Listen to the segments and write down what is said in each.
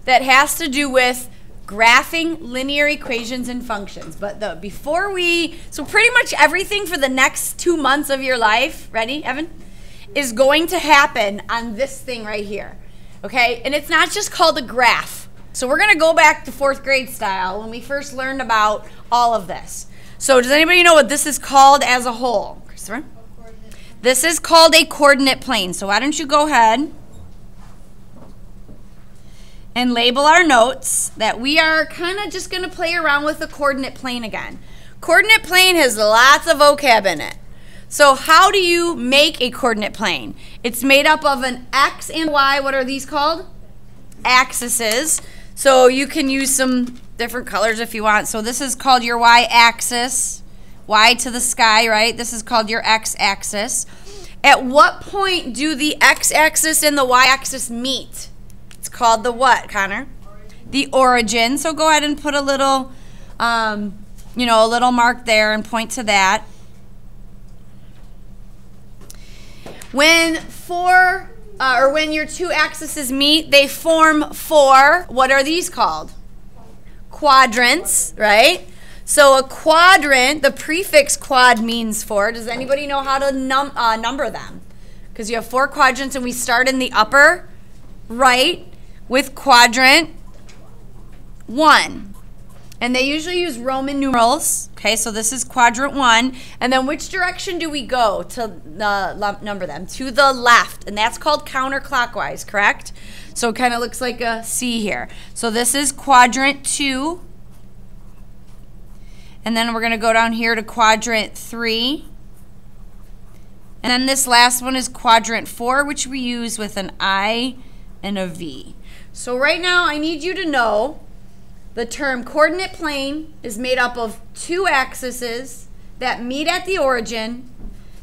that has to do with graphing linear equations and functions. But so pretty much everything for the next 2 months of your life, ready, Evan, is going to happen on this thing right here, okay? And it's not just called a graph. So we're going to go back to 4th grade style when we first learned about all of this. So does anybody know what this is called as a whole? Christopher? This is called a coordinate plane. So why don't you go ahead and label our notes that we are kind of just going to play around with the coordinate plane again. Coordinate plane has lots of vocab in it. So how do you make a coordinate plane? It's made up of an X and Y. What are these called? Axes. So you can use some different colors if you want. So this is called your Y-axis, Y to the sky, right? This is called your X-axis. At what point do the X-axis and the Y-axis meet? It's called the what, Connor? The origin. So go ahead and put a little, a little mark there and point to that. When when your two axes meet, they form 4. What are these called? Quadrants, right? So a quadrant, the prefix quad means 4. Does anybody know how to number them? Because you have 4 quadrants, and we start in the upper right with quadrant 1. And they usually use Roman numerals. Okay, so this is quadrant 1. And then which direction do we go to number them? To the left. And that's called counterclockwise, correct? So it kind of looks like a C here. So this is quadrant 2. And then we're going to go down here to quadrant 3. And then this last one is quadrant 4, which we use with an I and a V. So right now I need you to know the term coordinate plane is made up of 2 axes that meet at the origin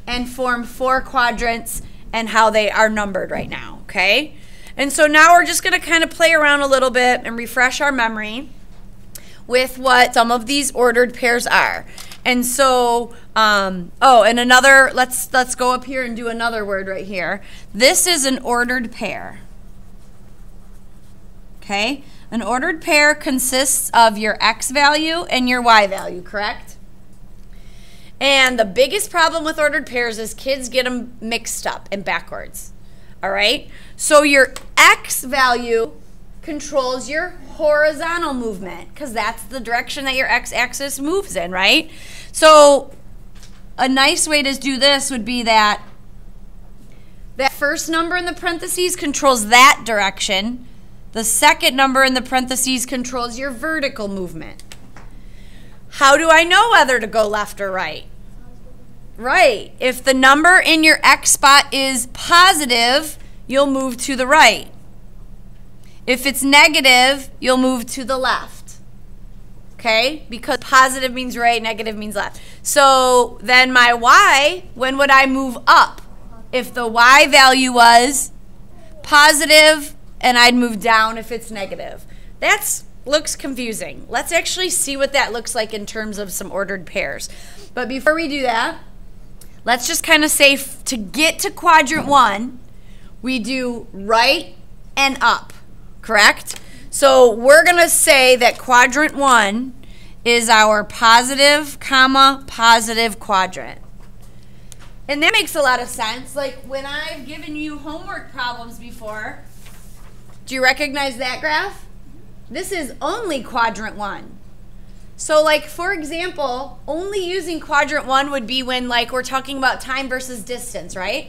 and form 4 quadrants, and how they are numbered right now, okay? And so now we're just going to kind of play around a little bit and refresh our memory with what some of these ordered pairs are. And so, and another, let's go up here and do another word right here. This is an ordered pair, okay? An ordered pair consists of your X value and your Y value, correct? And the biggest problem with ordered pairs is kids get them mixed up and backwards, all right? So your X value controls your horizontal movement, because that's the direction that your X-axis moves in, right? So a nice way to do this would be that first number in the parentheses controls that direction. The second number in the parentheses controls your vertical movement. How do I know whether to go left or right? Right. If the number in your X spot is positive, you'll move to the right. If it's negative, you'll move to the left. Okay? Because positive means right, negative means left. So then my Y, when would I move up? If the Y value was positive, and I'd move down if it's negative. That looks confusing. Let's actually see what that looks like in terms of some ordered pairs. But before we do that, let's just kind of say to get to quadrant 1, we do right and up, correct? So we're going to say that quadrant 1 is our positive, positive quadrant. And that makes a lot of sense. Like when I've given you homework problems before, do you recognize that graph? This is only quadrant 1. So like, for example, only using quadrant 1 would be when like we're talking about time versus distance, right?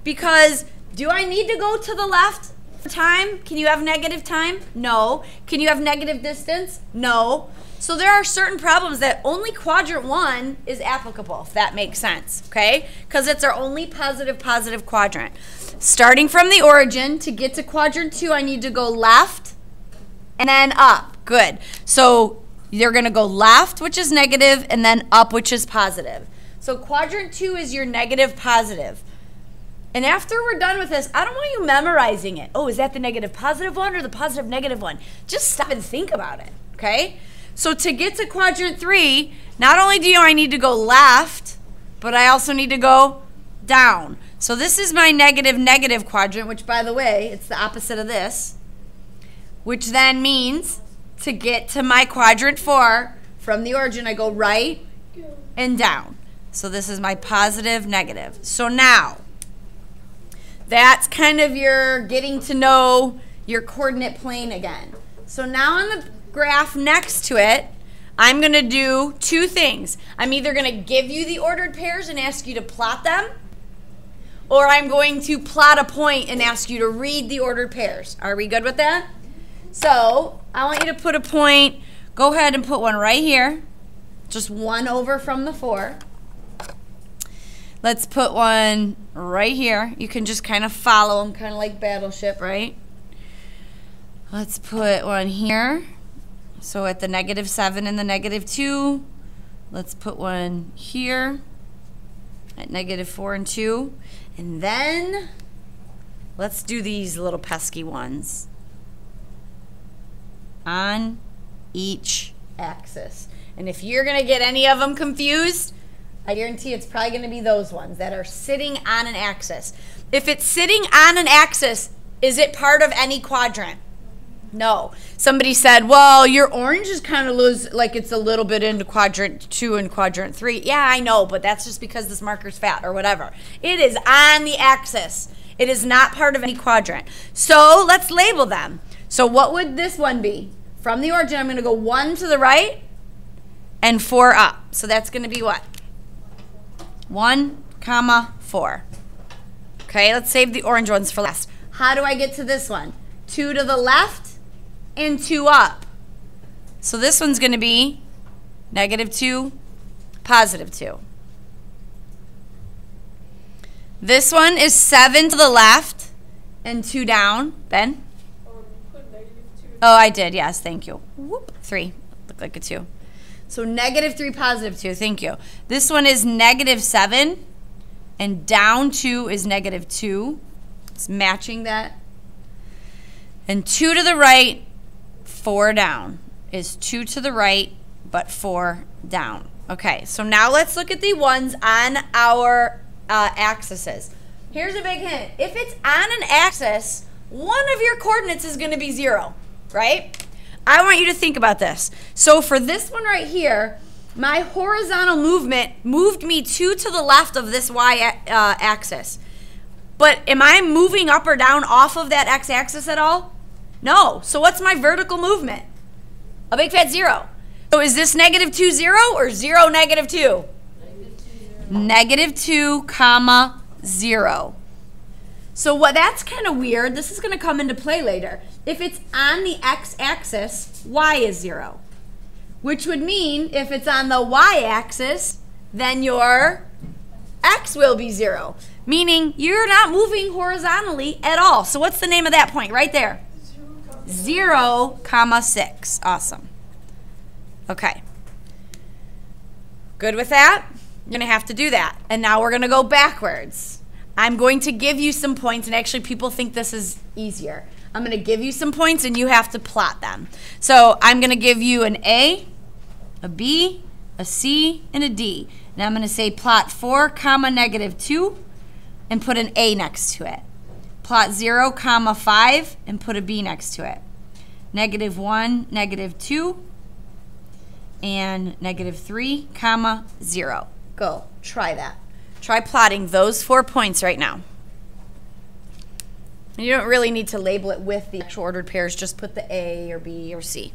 Because do I need to go to the left for time? Can you have negative time? No. Can you have negative distance? No. So there are certain problems that only quadrant 1 is applicable, if that makes sense, okay? Because it's our only positive quadrant. Starting from the origin, to get to quadrant 2, I need to go left and then up. Good. So you're going to go left, which is negative, and then up, which is positive. So quadrant 2 is your negative positive. And after we're done with this, I don't want you memorizing it. Oh, is that the negative positive one or the positive negative one? Just stop and think about it, okay? So to get to quadrant 3, not only do I need to go left, but I also need to go down. So this is my negative quadrant, which, by the way, it's the opposite of this. which then means to get to my quadrant 4 from the origin, I go right and down. So this is my positive, negative. So now, that's kind of your getting to know your coordinate plane again. So now on the graph next to it, I'm going to do two things. I'm either going to give you the ordered pairs and ask you to plot them, or I'm going to plot a point and ask you to read the ordered pairs. Are we good with that? So I want you to put a point. Go ahead and put one right here. Just one over from the 4. Let's put one right here. You can just kind of follow them, kind of like Battleship, right? Let's put one here. So at the -7 and the -2, let's put one here at -4 and 2. And then let's do these little pesky ones on each axis. And if you're going to get any of them confused, I guarantee it's probably going to be those ones that are sitting on an axis. If it's sitting on an axis, is it part of any quadrant? No. Somebody said, well, your orange is kind of like it's a little bit into quadrant 2 and quadrant 3. Yeah, I know, but that's just because this marker's fat or whatever. It is on the axis. It is not part of any quadrant. So let's label them. So what would this one be? From the origin, I'm going to go 1 to the right and 4 up. So that's going to be what? 1, 4. Okay, let's save the orange ones for last. How do I get to this one? 2 to the left and 2 up. So this one's going to be -2, +2. This one is 7 to the left and 2 down. Ben? Oh, I did. Yes, thank you. Whoop, 3. Looked like a 2. So -3, +2. Thank you. This one is -7 and down 2 is -2. It's matching that. And 2 to the right, 4 down is 2 to the right, but 4 down. Okay, so now let's look at the ones on our axes. Here's a big hint. If it's on an axis, one of your coordinates is going to be 0, right? I want you to think about this. So for this one right here, my horizontal movement moved me 2 to the left of this y-axis. But am I moving up or down off of that x-axis at all? No. So what's my vertical movement? A big fat 0. So is this -2, 0 or 0, -2? -2, 0. So that's kind of weird. This is going to come into play later. If it's on the x-axis, y is 0. Which would mean if it's on the y-axis, then your x will be 0. Meaning you're not moving horizontally at all. So what's the name of that point right there? 0, 6. Awesome. Okay. Good with that? You're going to have to do that. And now we're going to go backwards. I'm going to give you some points, and actually people think this is easier. I'm going to give you some points, and you have to plot them. So I'm going to give you an A, a B, a C, and a D. Now I'm going to say plot 4, -2, and put an A next to it. Plot 0, 5, and put a B next to it. -1, -2, and -3, 0. Go. Try that. Try plotting those 4 points right now. And you don't really need to label it with the actual ordered pairs. Just put the A or B or C.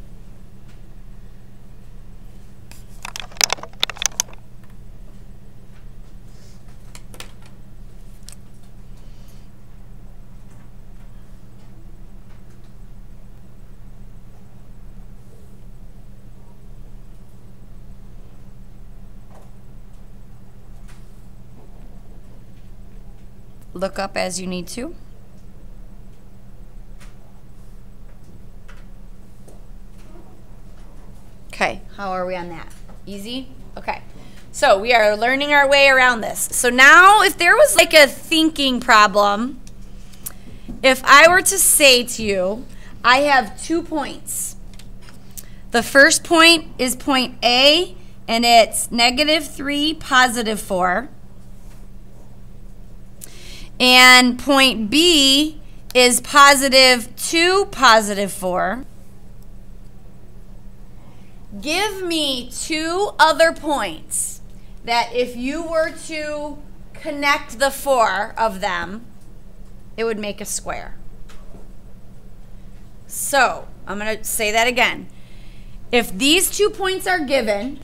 Look up as you need to. Okay, how are we on that? Easy? Okay. So we are learning our way around this. So now if there was like a thinking problem, if I were to say to you, I have 2 points. The first point is point A, and it's -3, +4. And point B is positive 2, positive 4. Give me 2 other points that if you were to connect the 4 of them, it would make a square. So, I'm going to say that again. If these 2 points are given,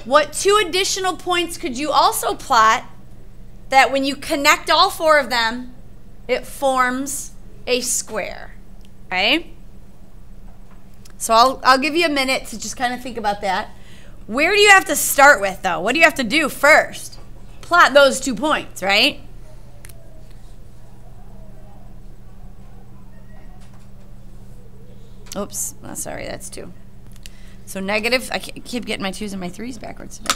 what 2 additional points could you also plot that when you connect all 4 of them, it forms a square? Okay? So I'll give you a minute to just kind of think about that. Where do you have to start with, though? What do you have to do first? Plot those 2 points, right? Oops, oh, sorry, that's 2. So negative, I keep getting my 2's and my 3's backwards today.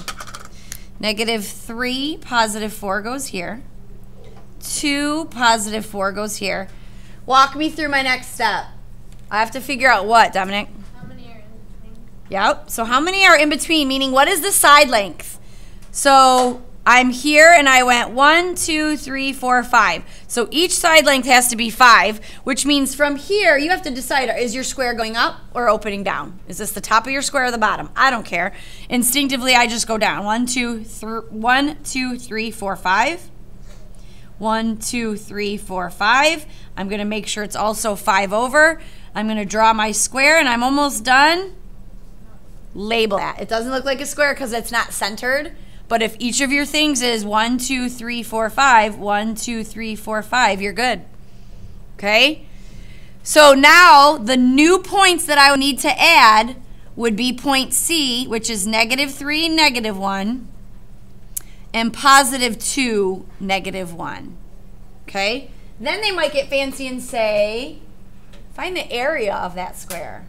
Negative 3, positive 4 goes here. 2, positive 4 goes here. Walk me through my next step. I have to figure out what, Dominic? How many are in between? Yep, so how many are in between, meaning what is the side length? So I'm here and I went 1, 2, 3, 4, 5. So each side length has to be 5, which means from here you have to decide, is your square going up or opening down? Is this the top of your square or the bottom? I don't care. Instinctively, I just go down. 1, 2, 3, 4, 5. 1, 2, 3, 4, 5. I'm going to make sure it's also 5 over. I'm going to draw my square and I'm almost done. Label that. It doesn't look like a square because it's not centered. But if each of your things is 1, 2, 3, 4, 5, 1, 2, 3, 4, 5, you're good. Okay? So now the new points that I would need to add would be point C, which is negative 3, negative 1, and positive 2, negative 1. Okay? Then they might get fancy and say, find the area of that square.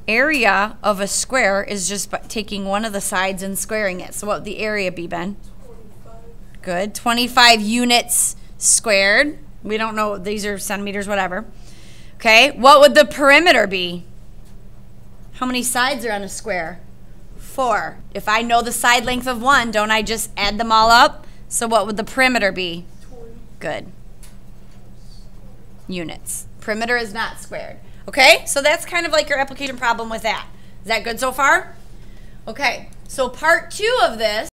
Area of a square is just taking one of the sides and squaring it. So what would the area be, Ben? 25. Good. 25 units squared. We don't know. These are centimeters, whatever. Okay. What would the perimeter be? How many sides are on a square? 4. If I know the side length of 1, don't I just add them all up? So what would the perimeter be? 20. Good. Units. Perimeter is not squared. Okay, so that's kind of like your application problem with that. Is that good so far? Okay, so part 2 of this